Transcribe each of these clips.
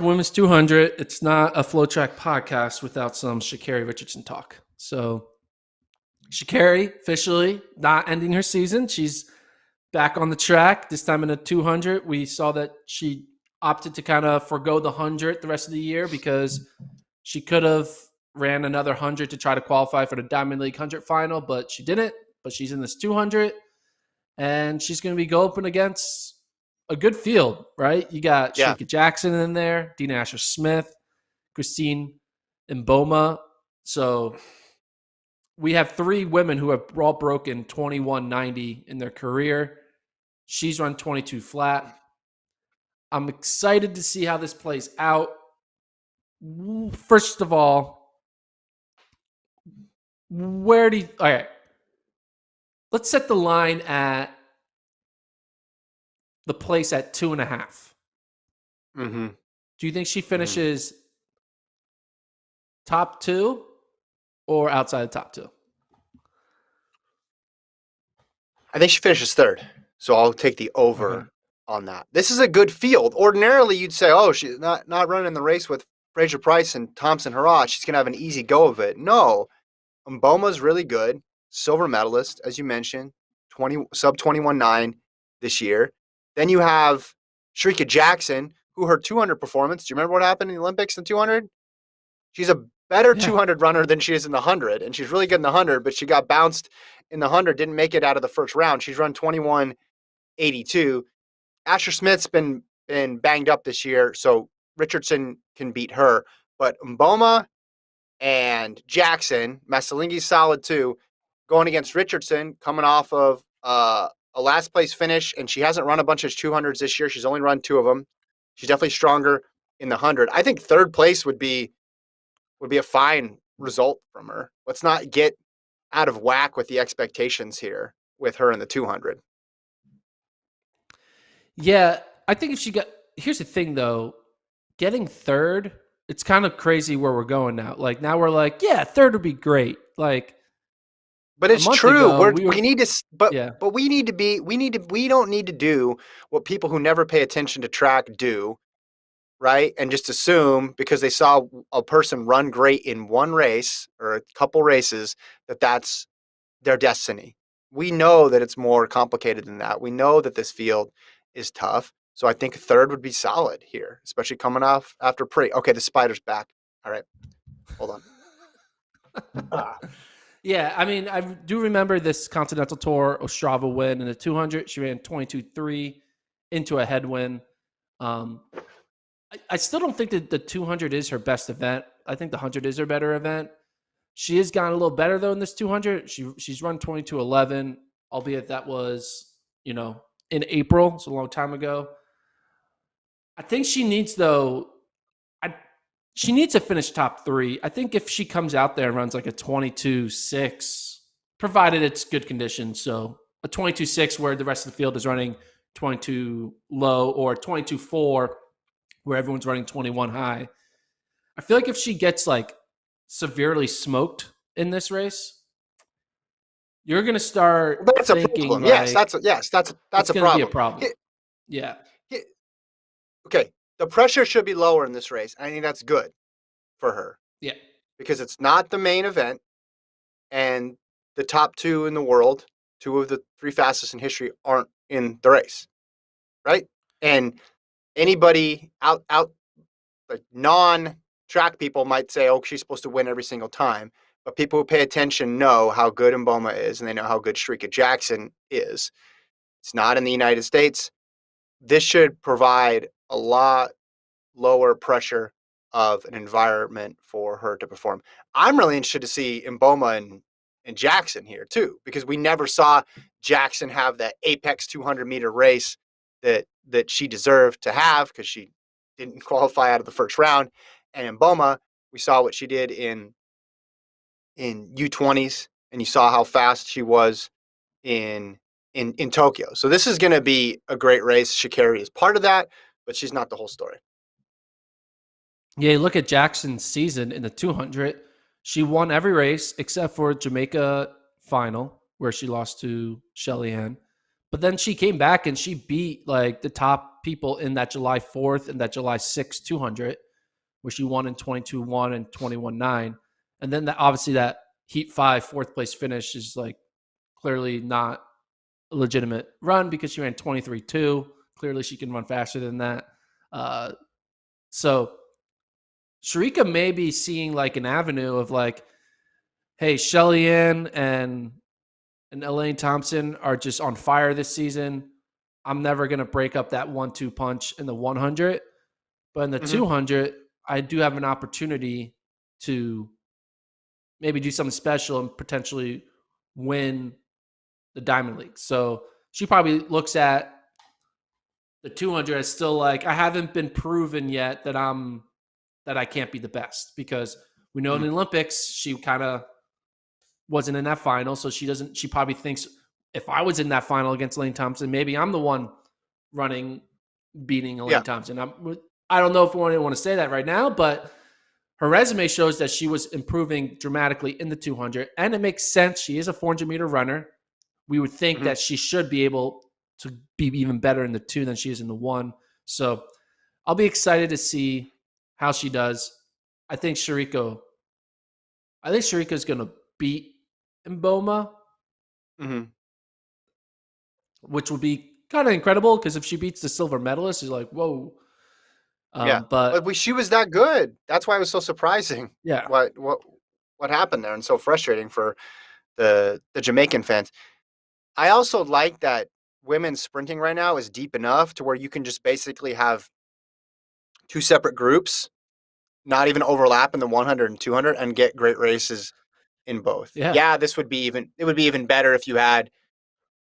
Women's 200. It's not a FloTrack podcast without some Sha'Carri Richardson talk. So Sha'Carri officially not ending her season. She's back on the track, this time in a 200. We saw that she opted to kind of forego the 100 the rest of the year because she could have ran another 100 to try to qualify for the Diamond League 100 final, but she didn't. But she's in this 200, and she's going to be going up against a good field, right? You got Sha'Carri Jackson in there, Dina Smith, Christine Mboma. So we have three women who have all broken 21.90 in their career. She's run 22 flat. I'm excited to see how this plays out. First of all, all right, let's set the line at the place at 2.5. Mm-hmm. Do you think she finishes top 2 or outside the top 2? I think she finishes 3rd. So I'll take the over on that. This is a good field. Ordinarily, you'd say, oh, she's not running the race with Fraser Price and Thompson Harrah. She's going to have an easy go of it. No. Mboma's really good. Silver medalist, as you mentioned. Sub 21.9 this year. Then you have Sha'Carri Jackson, who her 200 performance. Do you remember what happened in the Olympics in 200? She's a better 200 runner than she is in the 100, and she's really good in the 100, but she got bounced in the 100, didn't make it out of the first round. She's run 21.82. Asher Smith's been banged up this year, so Richardson can beat her. But Mboma and Jackson, Masalingi's solid too, going against Richardson, coming off of a last place finish, and she hasn't run a bunch of 200s this year. She's only run 2 of them. She's definitely stronger in the 100. I think 3rd place would be a fine result from her. Let's not get out of whack with the expectations here with her in the 200. Yeah, I think if she got – here's the thing, though. Getting 3rd, it's kind of crazy where we're going now. Like, now we're like, yeah, 3rd would be great. Like – but it's true. We need to, but we need to be. We don't need to do what people who never pay attention to track do, right? And just assume because they saw a person run great in one race or a couple races that's their destiny. We know that it's more complicated than that. We know that this field is tough. So I think 3rd would be solid here, especially coming off after Pre. Okay, the spider's back. All right, hold on. Yeah, I mean, I do remember this Continental Tour Ostrava win in the 200. She ran 22.3 into a headwind. I still don't think that the 200 is her best event. I think the 100 is her better event. She has gotten a little better, though, in this 200. She's run 22.11, albeit that was, in April. It's a long time ago. I think she needs, though, she needs to finish top 3. I think if she comes out there and runs like a 22.6, provided it's good conditions, so a 22.6 where the rest of the field is running 22 low or 22.4 where everyone's running 21 high. I feel like if she gets like severely smoked in this race, you're going to start thinking, a problem. Like, that's a problem. Be a problem. Yeah. Okay. The pressure should be lower in this race. I think that's good for her. Yeah. Because it's not the main event, and the top 2 in the world, 2 of the 3 fastest in history, aren't in the race, right? And anybody out like non-track people might say, oh, she's supposed to win every single time. But people who pay attention know how good Mboma is, and they know how good Sha'Carri Jackson is. It's not in the United States. This should provide a lot lower pressure of an environment for her to perform. I'm really interested to see Mboma and Jackson here too, because we never saw Jackson have that apex 200-meter race that she deserved to have because she didn't qualify out of the first round. And Mboma, we saw what she did in U20s, and you saw how fast she was in Tokyo. So this is going to be a great race. Sha'Carri is part of that, but she's not the whole story. Yeah, you look at Jackson's season in the 200. She won every race except for Jamaica final, where she lost to Shelly Ann. But then she came back and she beat like the top people in that July 4th and that July 6th 200, where she won in 22-1 and 21-9. And then obviously that Heat 5 fourth place finish is like clearly not a legitimate run because she ran 23-2. Clearly she can run faster than that. So Shericka may be seeing like an avenue of like, hey, Shelly Ann and Elaine Thompson are just on fire this season. I'm never going to break up that 1-2 punch in the 100. But in the 200, I do have an opportunity to maybe do something special and potentially win the Diamond League. So she probably looks at the 200 as still like, I haven't been proven yet that I can't be the best, because we know in the Olympics she kind of wasn't in that final. So she probably thinks, if I was in that final against Elaine Thompson, maybe I'm the one beating Elaine Thompson. I don't know if I want to say that right now, but her resume shows that she was improving dramatically in the 200, and it makes sense. She is a 400-meter runner. We would think that she should be able to be even better in the 2 than she is in the 1. So I'll be excited to see how she does. I think Shericka is going to beat Mboma, which would be kind of incredible, because if she beats the silver medalist, you're like, whoa. But she was that good. That's why it was so surprising. Yeah. What happened there, and so frustrating for the Jamaican fans. I also like that women's sprinting right now is deep enough to where you can just basically have 2 separate groups, not even overlap in the 100 and 200, and get great races in both. Yeah. It would be even better if you had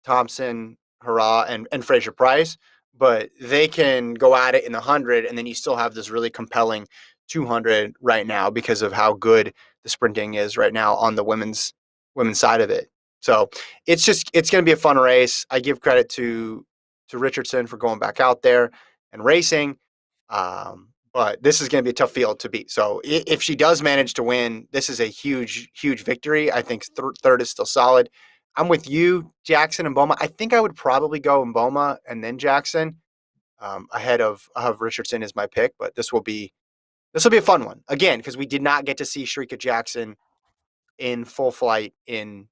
Thompson, Hurrah, and Fraser Price, but they can go at it in the 100, and then you still have this really compelling 200 right now because of how good the sprinting is right now on the women's side of it. So it's going to be a fun race. I give credit to Richardson for going back out there and racing. But this is going to be a tough field to beat. So if she does manage to win, this is a huge, huge victory. I think third is still solid. I'm with you, Jackson and Mboma. I think I would probably go Mboma and then Jackson ahead of Richardson is my pick. But this will be a fun one again, because we did not get to see Shericka Jackson in full flight in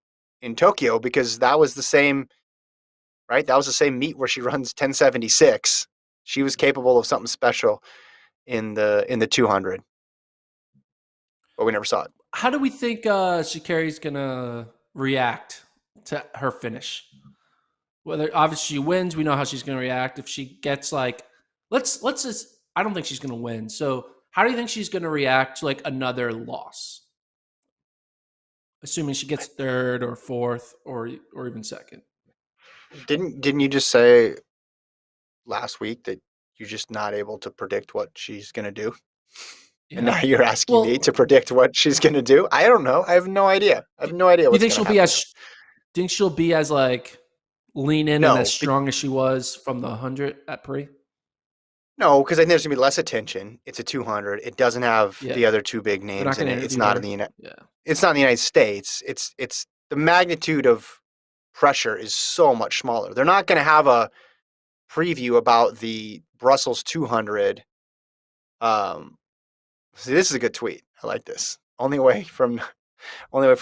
Tokyo, because that was the same, right? That was the same meet where she runs 10:76. She was capable of something special in the 200, but we never saw it. How do we think Sha'Carri's gonna react to her finish? Whether obviously she wins, we know how she's gonna react. If she gets like, let's just, I don't think she's gonna win. So how do you think she's gonna react to like another loss? Assuming she gets third or fourth or even second. Didn't you just say last week that you're just not able to predict what she's going to do? Yeah. And now you're asking me to predict what she's going to do? I don't know. I have no idea. I have no idea what's going to happen. Do you think she'll be as like lean in and as strong as she was from the 100 at Paris? No, because I think there's going to be less attention. It's a 200. It doesn't have the other 2 big names in it. It's not in the It's not in the United States. It's the magnitude of pressure is so much smaller. They're not going to have a preview about the Brussels 200. See, this is a good tweet. I like this. Only way from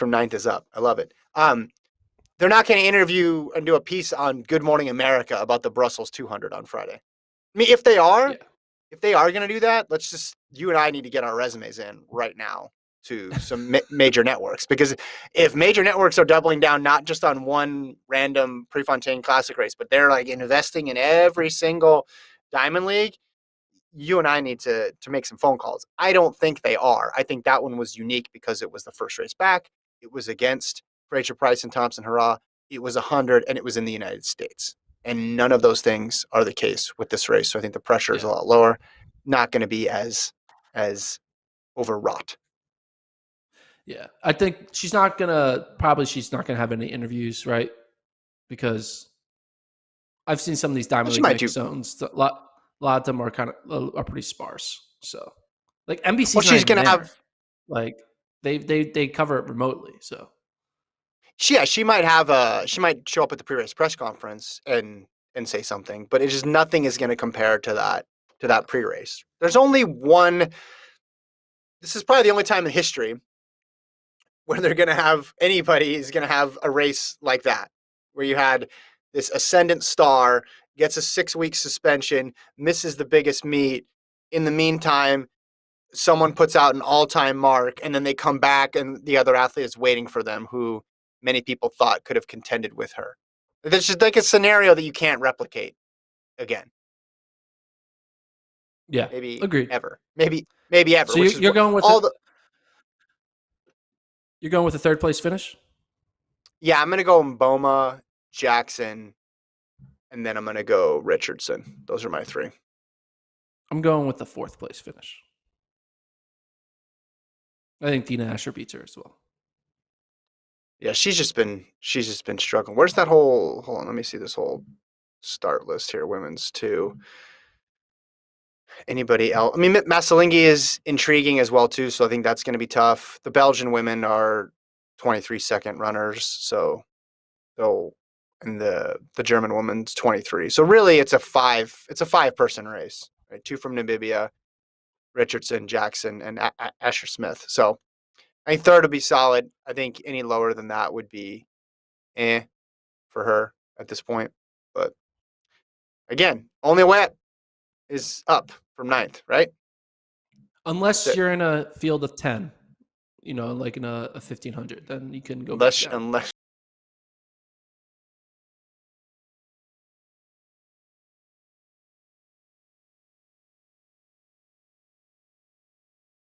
ninth is up. I love it. They're not going to interview and do a piece on Good Morning America about the Brussels 200 on Friday. I mean, if they are going to do that, you and I need to get our resumes in right now to some major networks, because if major networks are doubling down not just on one random Prefontaine Classic race, but they're like investing in every single Diamond League, you and I need to make some phone calls. I don't think they are. I think that one was unique because it was the first race back. It was against Fraser Price and Thompson Hurrah. It was 100, and it was in the United States. And none of those things are the case with this race. So I think the pressure is a lot lower. Not going to be as overwrought. Yeah, I think she's not gonna have any interviews, right? Because I've seen some of these Diamond League mix zones. A lot of them are pretty sparse. So, like NBC's not she's gonna have like they cover it remotely. So she might show up at the pre-race press conference and and say something, but it's just nothing is going to compare to that pre-race. There's only one. This is probably the only time in history where anybody is going to have a race like that, where you had this ascendant star gets a 6-week suspension, misses the biggest meet. In the meantime, someone puts out an all-time mark, and then they come back, and the other athlete is waiting for them, who many people thought could have contended with her. It's just like a scenario that you can't replicate again. Yeah, Maybe agreed. ever. Maybe ever. So you're going with you're going with a third place finish? Yeah, I'm gonna go Mboma, Jackson, and then I'm gonna go Richardson. Those are my 3. I'm going with the fourth place finish. I think Dina Asher beats her as well. Yeah, she's just been struggling. Where's that whole? Hold on, let me see this whole start list here. Women's 2. Anybody else? I mean, Massalingi is intriguing as well too, so I think that's going to be tough. The Belgian women are 23-second runners, so and the German woman's 23. So really, it's a 5-person race. Right? 2 from Namibia, Richardson, Jackson, and Asher Smith. So I think third would be solid. I think any lower than that would be for her at this point. But again, only way up is up from 9th, right? Unless you're in a field of 10, like in a 1500, then you can go unless back down. unless